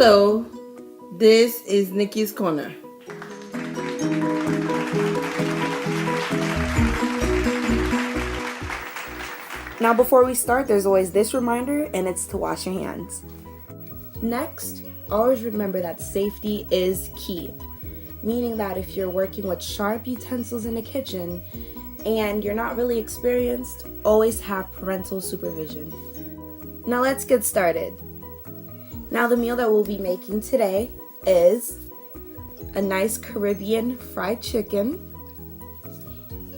Hello, this is Nicky's Corner. Now before we start, there's always this reminder, and it's to wash your hands. Next, always remember that safety is key, meaning that if you're working with sharp utensils in the kitchen and you're not really experienced, always have parental supervision. Now let's get started. Now the meal that we'll be making today is a nice Caribbean fried chicken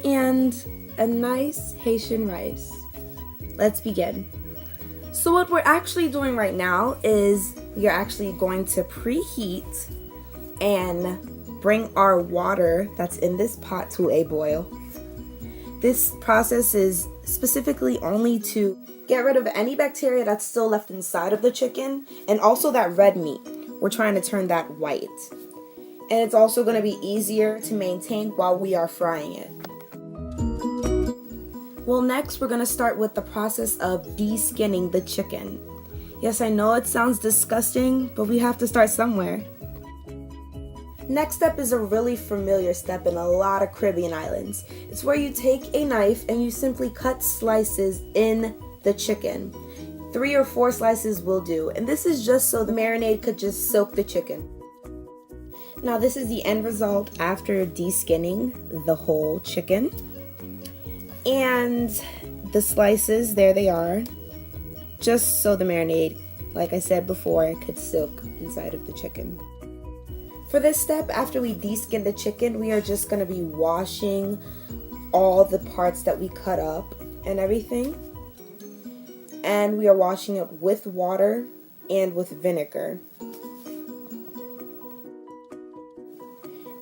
and a nice Haitian rice. Let's begin. So what we're actually doing right now is we are actually going to preheat and bring our water that's in this pot to a boil. This process is specifically only to get rid of any bacteria that's still left inside of the chicken, and also that red meat. We're trying to turn that white. And it's also going to be easier to maintain while we are frying it. Well, next we're going to start with the process of de-skinning the chicken. Yes, I know it sounds disgusting, but we have to start somewhere. Next step is a really familiar step in a lot of Caribbean islands. It's where you take a knife and you simply cut slices in the chicken. 3 or 4 slices will do, and this is just so the marinade could just soak the chicken. Now this is the end result after de-skinning the whole chicken. And the slices, there they are, just so the marinade, like I said before, could soak inside of the chicken. For this step, after we de-skin the chicken, we are just going to be washing all the parts that we cut up and everything. And we are washing it with water and with vinegar.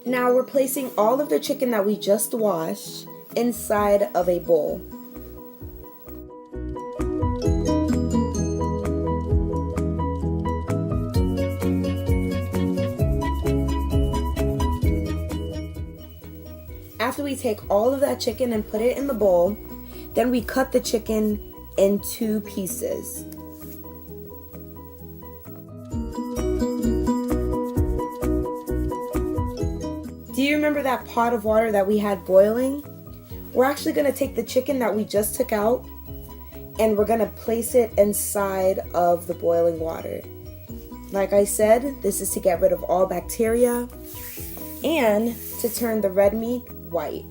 Now we're placing all of the chicken that we just washed inside of a bowl. After we take all of that chicken and put it in the bowl, then we cut the chicken in 2 pieces. Do you remember that pot of water that we had boiling? We're actually going to take the chicken that we just took out and we're going to place it inside of the boiling water. Like I said, this is to get rid of all bacteria and to turn the red meat white.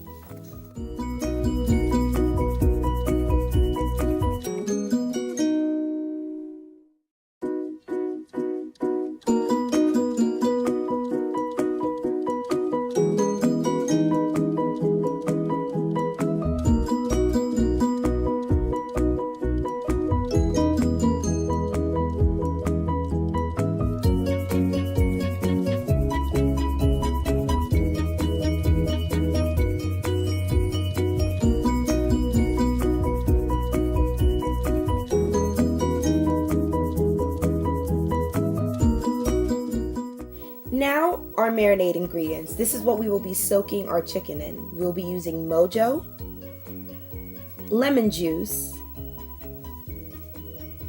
Now, our marinade ingredients. This is what we will be soaking our chicken in. We will be using mojo, lemon juice,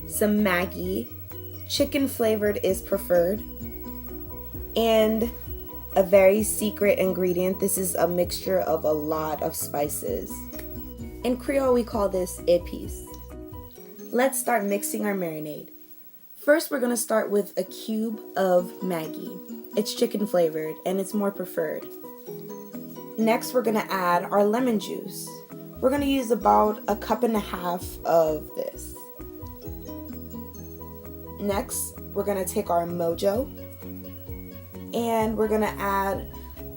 some Maggi, chicken flavored is preferred, and a very secret ingredient. This is a mixture of a lot of spices. In Creole, we call this épices. Let's start mixing our marinade. First, we're going to start with a cube of Maggi. It's chicken flavored and it's more preferred. Next, we're going to add our lemon juice. We're going to use about 1.5 cups of this. Next, we're going to take our mojo and we're going to add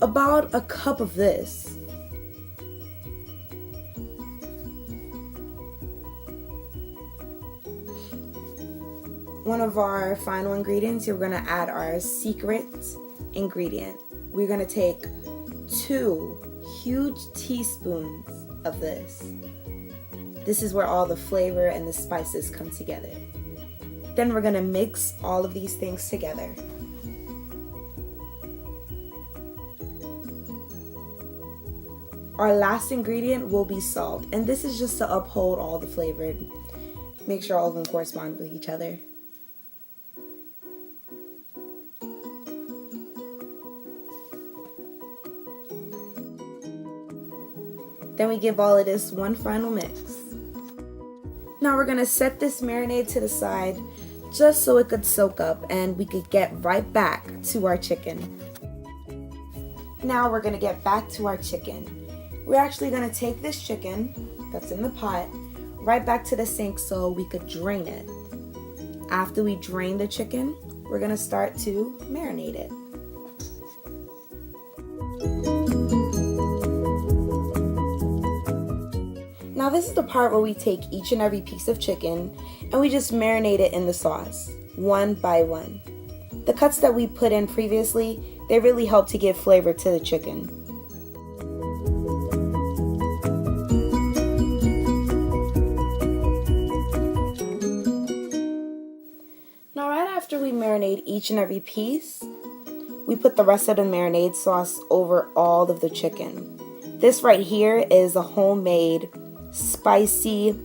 about 1 cup of this. One of our final ingredients, we're going to add our secret ingredient. We're going to take 2 huge teaspoons of this. This is where all the flavor and the spices come together. Then we're going to mix all of these things together. Our last ingredient will be salt, and this is just to uphold all the flavor and make sure all of them correspond with each other. Then we give all of this one final mix. Now we're gonna set this marinade to the side just so it could soak up and we could get right back to our chicken. Now we're gonna get back to our chicken. We're actually gonna take this chicken that's in the pot right back to the sink so we could drain it. After we drain the chicken, we're gonna start to marinate it. Now this is the part where we take each and every piece of chicken and we just marinate it in the sauce, one by one. The cuts that we put in previously, they really help to give flavor to the chicken. Now right after we marinate each and every piece, we put the rest of the marinade sauce over all of the chicken. This right here is a homemade spicy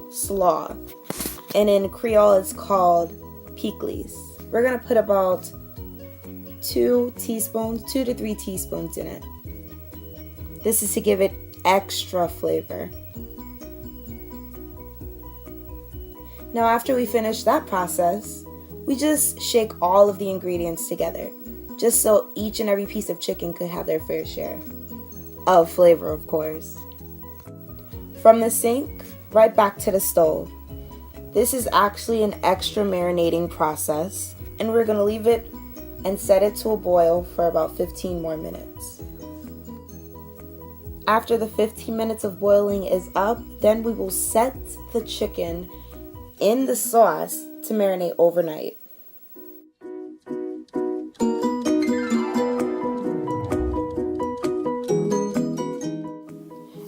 slaw, and in Creole it's called pickles. We're gonna put about 2 to 3 teaspoons in it. This is to give it extra flavor. Now after we finish that process, we just shake all of the ingredients together, just so each and every piece of chicken could have their fair share of flavor, of course. From the sink, right back to the stove. This is actually an extra marinating process, and we're gonna leave it and set it to a boil for about 15 more minutes. After the 15 minutes of boiling is up, then we will set the chicken in the sauce to marinate overnight.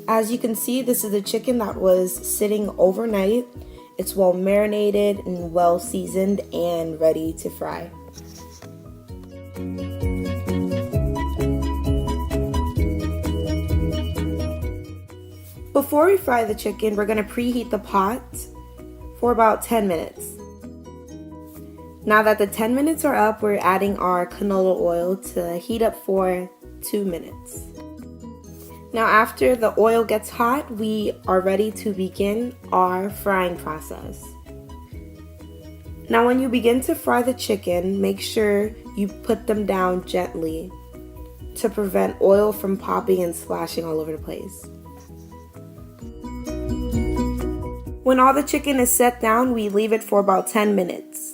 As you can see, this is a chicken that was sitting overnight. It's well marinated and well seasoned and ready to fry. Before we fry the chicken, we're gonna preheat the pot for about 10 minutes. Now that the 10 minutes are up, we're adding our canola oil to heat up for 2 minutes. Now after the oil gets hot, we are ready to begin our frying process. Now when you begin to fry the chicken, make sure you put them down gently to prevent oil from popping and splashing all over the place. When all the chicken is set down, we leave it for about 10 minutes.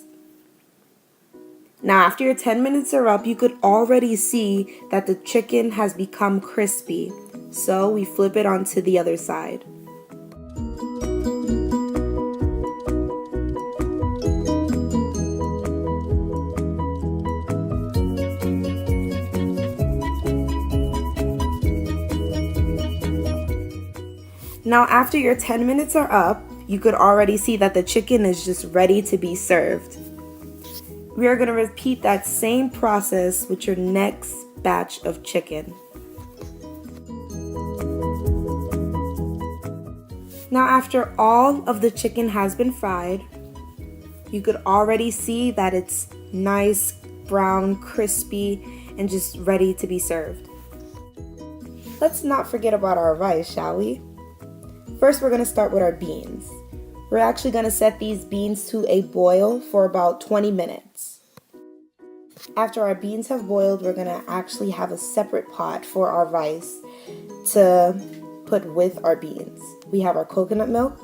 Now after your 10 minutes are up, you could already see that the chicken has become crispy. So we flip it onto the other side. Now after your 10 minutes are up, you could already see that the chicken is just ready to be served. We are going to repeat that same process with your next batch of chicken. Now after all of the chicken has been fried, you could already see that it's nice, brown, crispy, and just ready to be served. Let's not forget about our rice, shall we? First, we're going to start with our beans. We're actually going to set these beans to a boil for about 20 minutes. After our beans have boiled, we're going to actually have a separate pot for our rice to put with our beans. We have our coconut milk.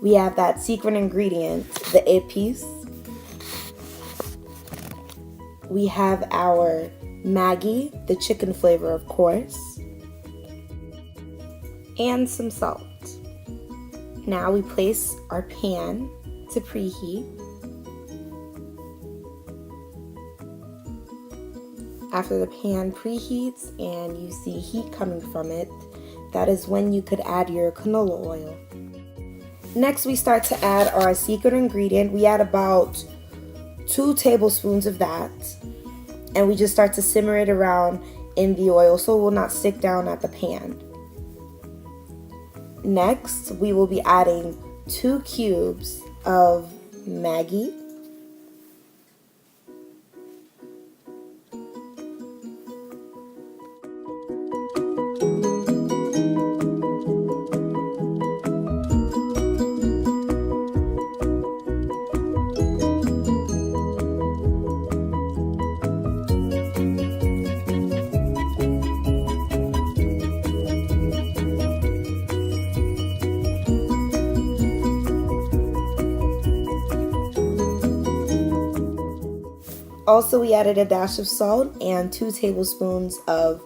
We have that secret ingredient, the épices. We have our Maggi, the chicken flavor, of course, and some salt. Now we place our pan to preheat. After the pan preheats and you see heat coming from it, that is when you could add your canola oil. Next, we start to add our secret ingredient. We add about 2 tablespoons of that, and we just start to simmer it around in the oil so it will not stick down at the pan. Next, we will be adding 2 cubes of Maggi. Also, we added a dash of salt and 2 tablespoons of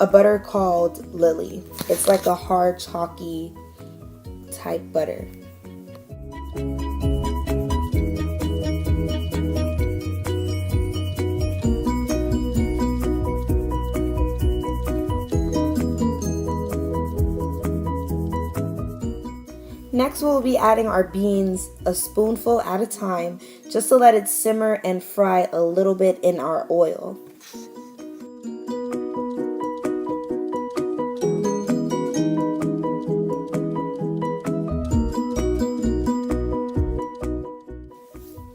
a butter called Lily. It's like a hard, chalky type butter. Next, we'll be adding our beans a spoonful at a time just to let it simmer and fry a little bit in our oil.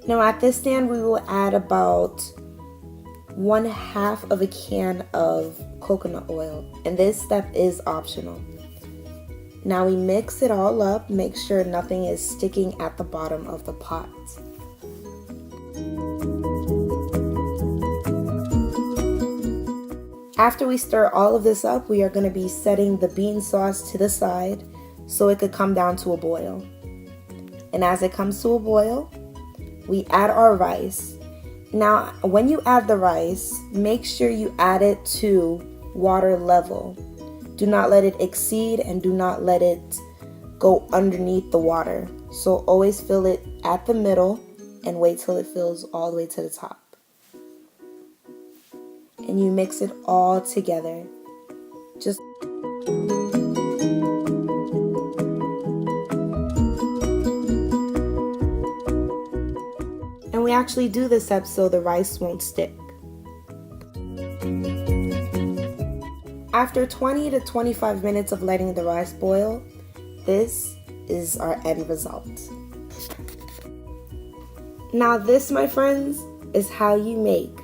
Now at this stand, we will add about 1/2 of a can of coconut oil, and this step is optional. Now we mix it all up, make sure nothing is sticking at the bottom of the pot. After we stir all of this up, we are going to be setting the bean sauce to the side so it could come down to a boil. And as it comes to a boil, we add our rice. Now, when you add the rice, make sure you add it to water level. Do not let it exceed and do not let it go underneath the water. So always fill it at the middle and wait till it fills all the way to the top. And you mix it all together. And we actually do this step so the rice won't stick. After 20 to 25 minutes of letting the rice boil, this is our end result. Now this, my friends, is how you make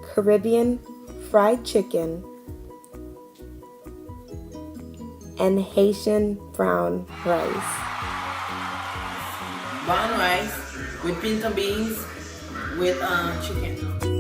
Caribbean fried chicken and Haitian brown rice. Brown rice with pinto beans with chicken.